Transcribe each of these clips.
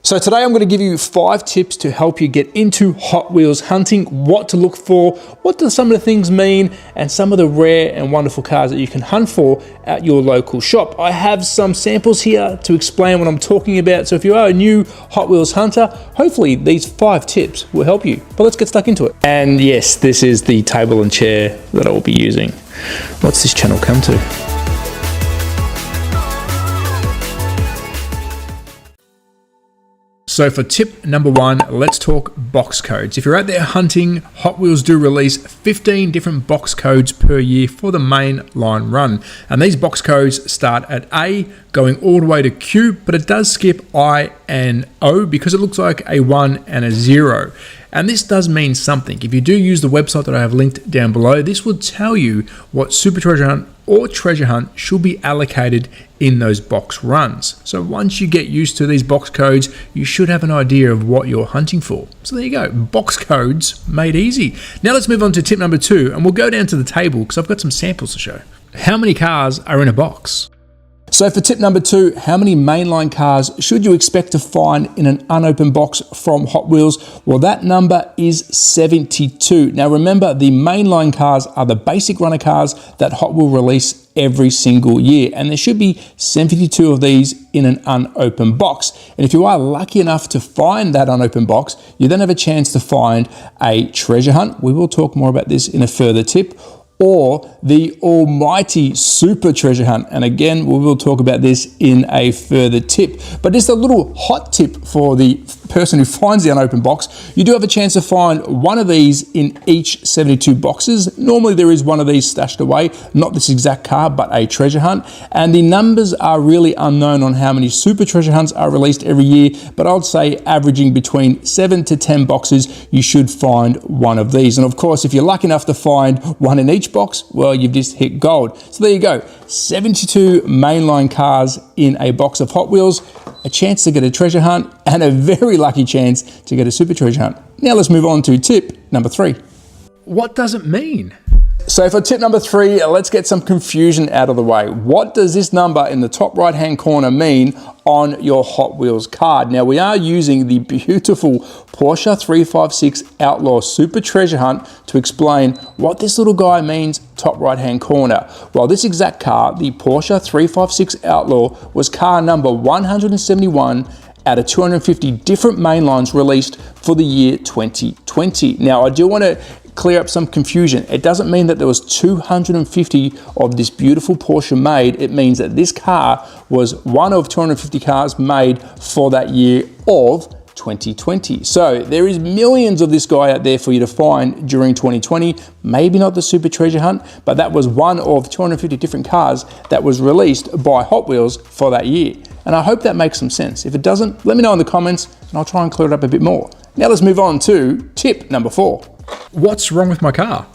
So today I'm going to give you 5 tips to help you get into Hot Wheels hunting, what to look for, what do some of the things mean, and some of the rare and wonderful cars that you can hunt for at your local shop. I have some samples here to explain what I'm talking about. So if you are a new Hot Wheels hunter, hopefully these 5 tips will help you. But let's get stuck into it. And yes, this is the table and chair that I will be using. What's this channel come to? So for tip number 1, let's talk box codes. If you're out there hunting, Hot Wheels do release 15 different box codes per year for the main line run. And these box codes start at A, going all the way to Q, but it does skip I and O because it looks like a 1 and a 0. And this does mean something. If you do use the website that I have linked down below, this will tell you what Super Treasure Hunt or Treasure Hunt should be allocated in those box runs. So once you get used to these box codes, you should have an idea of what you're hunting for. So there you go, box codes made easy. Now let's move on to tip number 2, and we'll go down to the table because I've got some samples to show. How many cars are in a box? So for tip number 2, how many mainline cars should you expect to find in an unopened box from Hot Wheels? Well, that number is 72. Now remember, the mainline cars are the basic runner cars that Hot Wheels release every single year, and there should be 72 of these in an unopened box. And if you are lucky enough to find that unopened box, you then have a chance to find a treasure hunt. We will talk more about this in a further tip, or the almighty Super Treasure Hunt. And again, we will talk about this in a further tip. But just a little hot tip for the person who finds the unopened box, you do have a chance to find one of these in each 72 boxes. Normally there is one of these stashed away, not this exact car, but a treasure hunt. And the numbers are really unknown on how many Super Treasure Hunts are released every year, but I'd say averaging between 7 to 10 boxes, you should find one of these. And of course, if you're lucky enough to find one in each box, well, you've just hit gold. So there you go, 72 mainline cars in a box of Hot Wheels, a chance to get a treasure hunt, and a very lucky chance to get a Super Treasure Hunt. Now let's move on to tip number 3. What does it mean? So for tip number 3, let's get some confusion out of the way. What does this number in the top right hand corner mean on your Hot Wheels card? Now we are using the beautiful Porsche 356 Outlaw Super Treasure Hunt to explain what this little guy means top right hand corner. Well, this exact car, the Porsche 356 Outlaw, was car number 171 out of 250 different mainlines released for the year 2020. Now I do want to clear up some confusion. It doesn't mean that there was 250 of this beautiful Porsche made. It means that this car was one of 250 cars made for that year of 2020. So there is millions of this guy out there for you to find during 2020. Maybe not the Super Treasure Hunt, but that was one of 250 different cars that was released by Hot Wheels for that year. And I hope that makes some sense. If it doesn't, let me know in the comments and I'll try and clear it up a bit more. Now let's move on to tip number 4. What's wrong with my car?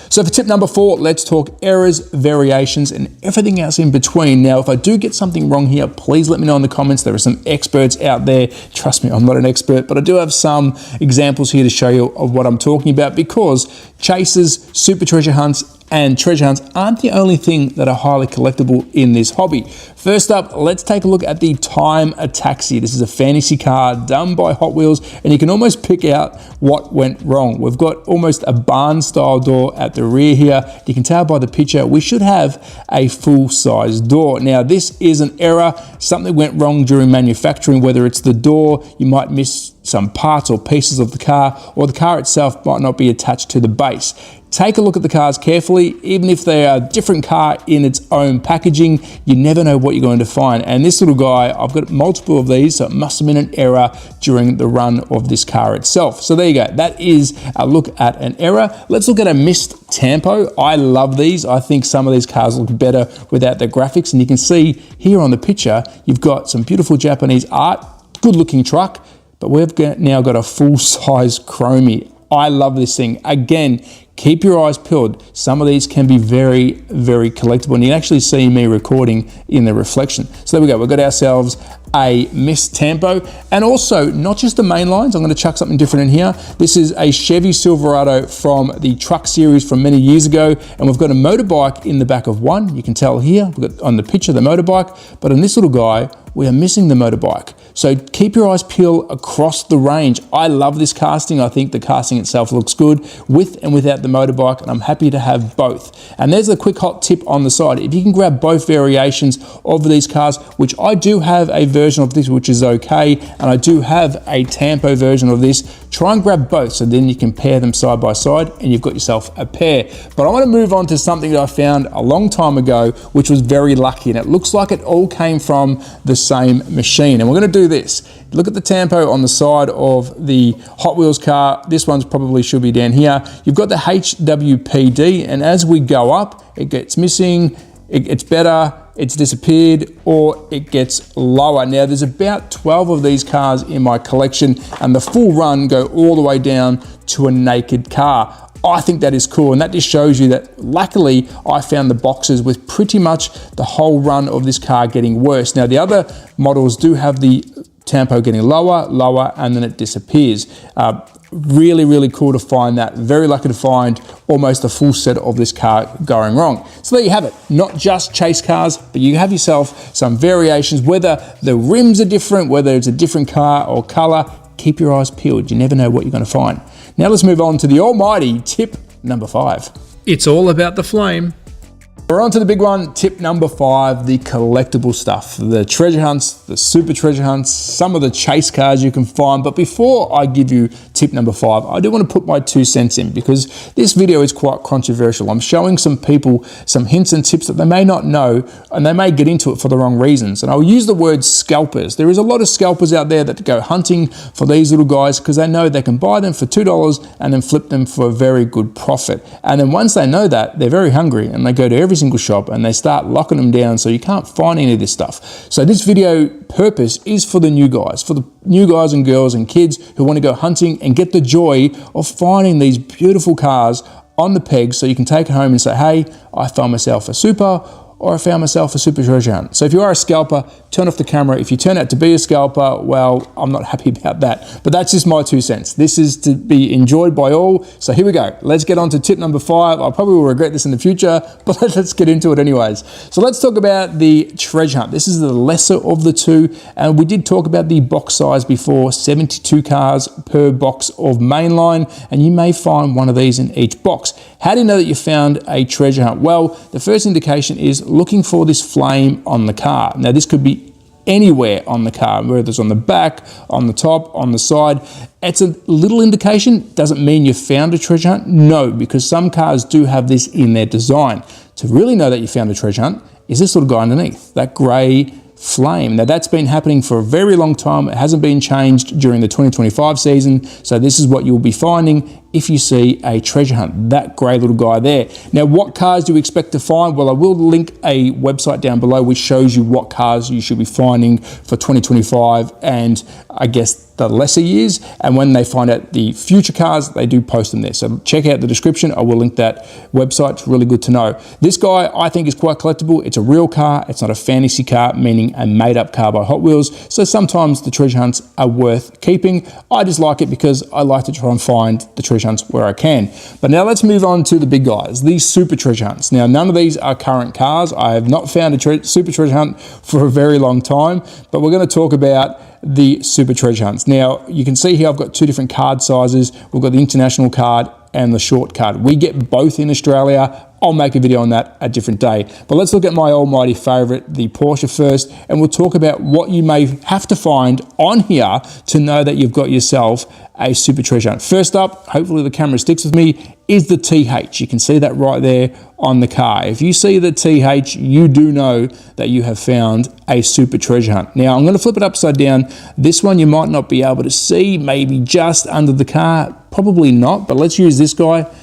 So for tip number 4, let's talk errors, variations, and everything else in between. Now, if I do get something wrong here, please let me know in the comments. There are some experts out there. Trust me, I'm not an expert, but I do have some examples here to show you of what I'm talking about, because chasers, Super Treasure Hunts, and treasure hunts aren't the only thing that are highly collectible in this hobby. First up, let's take a look at the Time Ataxi. This is a fantasy car done by Hot Wheels, and you can almost pick out what went wrong. We've got almost a barn style door at the rear here. You can tell by the picture, we should have a full size door. Now this is an error. Something went wrong during manufacturing, whether it's the door, you might miss some parts or pieces of the car, or the car itself might not be attached to the base. Take a look at the cars carefully. Even if they are a different car in its own packaging, you never know what you're going to find. And this little guy, I've got multiple of these, so it must have been an error during the run of this car itself. So there you go, that is a look at an error. Let's look at a missed tampo. I love these. I think some of these cars look better without the graphics. And you can see here on the picture, you've got some beautiful Japanese art, good looking truck, but we've now got a full size chromie. I love this thing. Again, keep your eyes peeled. Some of these can be very, very collectible, and you can actually see me recording in the reflection. So there we go, we've got ourselves a Miss Tampo, and also not just the main lines. I'm going to chuck something different in here. This is a Chevy Silverado from the truck series from many years ago, and we've got a motorbike in the back of one. You can tell here, we've got on the picture the motorbike, but on this little guy, we are missing the motorbike. So keep your eyes peeled across the range. I love this casting. I think the casting itself looks good with and without the motorbike, and I'm happy to have both. And there's a quick hot tip on the side. If you can grab both variations of these cars, which I do have a version of this, which is okay, and I do have a Tampo version of this, try and grab both so then you can pair them side by side and you've got yourself a pair. But I want to move on to something that I found a long time ago, which was very lucky, and it looks like it all came from the same machine. And we're going to do this. Look at the Tampo on the side of the Hot Wheels car. This one's probably should be down here. You've got the HWPD, and as we go up, it gets missing, it gets better, it's disappeared, or it gets lower. Now there's about 12 of these cars in my collection, and the full run go all the way down to a naked car. I think that is cool, and that just shows you that luckily I found the boxes with pretty much the whole run of this car getting worse. Now the other models do have the Tampo getting lower, and then it disappears. Really, really cool to find that. Very lucky to find almost a full set of this car going wrong. So there you have it. Not just chase cars, but you have yourself some variations, whether the rims are different, whether it's a different car or color. Keep your eyes peeled. You never know what you're going to find. Now let's move on to the almighty tip number 5. It's all about the flame. We're on to the big one, tip number 5, the collectible stuff, the treasure hunts, the super treasure hunts, some of the chase cars you can find. But before I give you tip number 5, I do want to put my 2 cents in, because this video is quite controversial. I'm showing some people some hints and tips that they may not know, and they may get into it for the wrong reasons. And I'll use the word scalpers. There is a lot of scalpers out there that go hunting for these little guys because they know they can buy them for $2 and then flip them for a very good profit. And then once they know that, they're very hungry and they go to every single shop and they start locking them down, so you can't find any of this stuff. So this video purpose is for the new guys, and girls and kids who want to go hunting and get the joy of finding these beautiful cars on the pegs, so you can take it home and say, hey, I found myself a super, or I found myself a super treasure hunt. So if you are a scalper, turn off the camera. If you turn out to be a scalper, well, I'm not happy about that. But that's just my 2 cents. This is to be enjoyed by all. So here we go. Let's get on to tip number 5. I probably will regret this in the future, but let's get into it anyways. So let's talk about the treasure hunt. This is the lesser of the two. And we did talk about the box size before, 72 cars per box of mainline. And you may find one of these in each box. How do you know that you found a treasure hunt? Well, the first indication is looking for this flame on the car. Now this could be anywhere on the car, whether it's on the back, on the top, on the side. It's a little indication. Doesn't mean you found a treasure hunt. No, because some cars do have this in their design. To really know that you found a treasure hunt is this little guy underneath, that grey flame. Now that's been happening for a very long time. It hasn't been changed during the 2025 season. So this is what you'll be finding if you see a treasure hunt, that grey little guy there. Now, what cars do you expect to find? Well, I will link a website down below which shows you what cars you should be finding for 2025 and I guess the lesser years. And when they find out the future cars, they do post them there. So check out the description. I will link that website. It's really good to know. This guy I think is quite collectible. It's a real car. It's not a fantasy car, meaning a made up car by Hot Wheels. So sometimes the treasure hunts are worth keeping. I just like it because I like to try and find the treasure hunts where I can. But now let's move on to the big guys, these super treasure hunts. Now, none of these are current cars. I have not found a super treasure hunt for a very long time, but we're going to talk about the super treasure hunts. Now, you can see here I've got 2 different card sizes. We've got the international card and the short card. We get both in Australia. I'll make a video on that a different day. But let's look at my almighty favorite, the Porsche first, and we'll talk about what you may have to find on here to know that you've got yourself a super treasure hunt. First up, hopefully the camera sticks with me, is the TH. You can see that right there on the car. If you see the TH, you do know that you have found a super treasure hunt. Now, I'm going to flip it upside down. This one you might not be able to see, maybe just under the car, probably not, but let's use this guy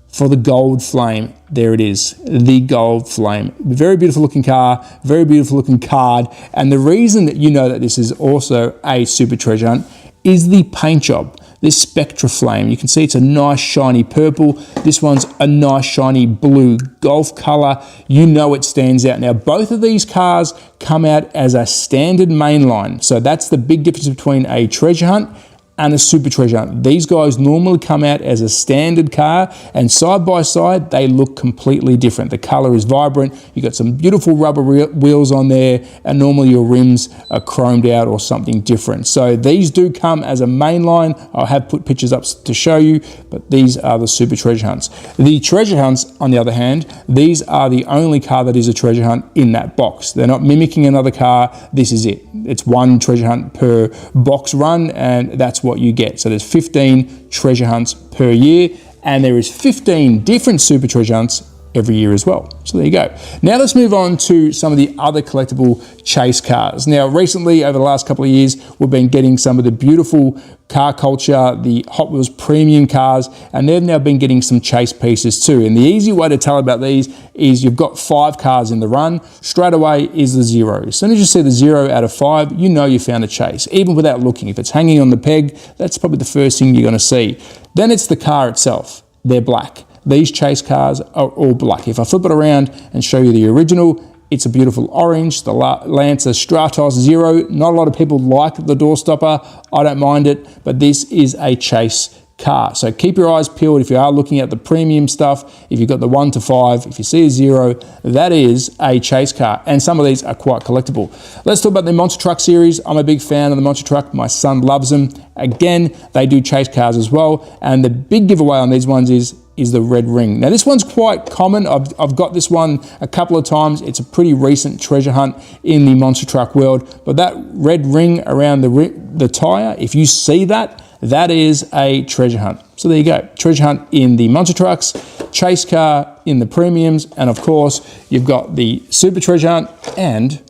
for the gold flame. There it is, the gold flame. Very beautiful looking car, very beautiful looking card. And the reason that you know that this is also a super treasure hunt is the paint job. This Spectra Flame, you can see it's a nice shiny purple. This one's a nice shiny blue Golf color. You know it stands out. Now, both of these cars come out as a standard mainline. So that's the big difference between a treasure hunt and a super treasure hunt. These guys normally come out as a standard car, and side by side, they look completely different. The color is vibrant. You got some beautiful rubber wheels on there, and normally your rims are chromed out or something different. So these do come as a mainline. I have put pictures up to show you, but these are the super treasure hunts. The treasure hunts, on the other hand, these are the only car that is a treasure hunt in that box. They're not mimicking another car. This is it. It's one treasure hunt per box run, and that's what you get. So there's 15 treasure hunts per year, and there is 15 different super treasure hunts every year as well. So there you go. Now let's move on to some of the other collectible chase cars. Now recently, over the last couple of years, we've been getting some of the beautiful car culture, the Hot Wheels premium cars, and they've now been getting some chase pieces too. And the easy way to tell about these is you've got 5 cars in the run, straight away is the 0. As soon as you see the 0 out of 5, you know you found a chase, even without looking. If it's hanging on the peg, that's probably the first thing you're gonna see. Then it's the car itself. They're black. These chase cars are all black. If I flip it around and show you the original, it's a beautiful orange, the Lancer Stratos 0. Not a lot of people like the doorstopper. I don't mind it, but this is a chase car. So keep your eyes peeled if you are looking at the premium stuff. If you've got the 1 to 5, if you see a 0, that is a chase car. And some of these are quite collectible. Let's talk about the Monster Truck series. I'm a big fan of the Monster Truck. My son loves them. Again, they do chase cars as well. And the big giveaway on these ones is the red ring. Now this one's quite common. I've got this one a couple of times. It's a pretty recent treasure hunt in the Monster Truck world, but that red ring around the tire, if you see that, that is a treasure hunt. So there you go. Treasure hunt in the Monster Trucks, chase car in the premiums, and of course, you've got the super treasure hunt and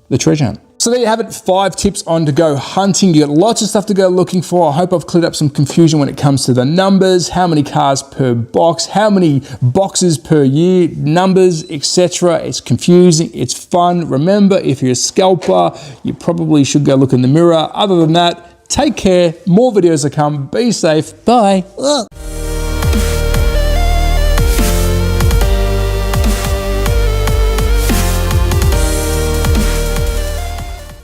the treasure hunt. So there you have it, 5 tips on to go hunting. You got lots of stuff to go looking for. I hope I've cleared up some confusion when it comes to the numbers, how many cars per box, how many boxes per year, numbers, etc. It's confusing, it's fun. Remember, if you're a scalper, you probably should go look in the mirror. Other than that, take care, more videos to come, be safe, bye.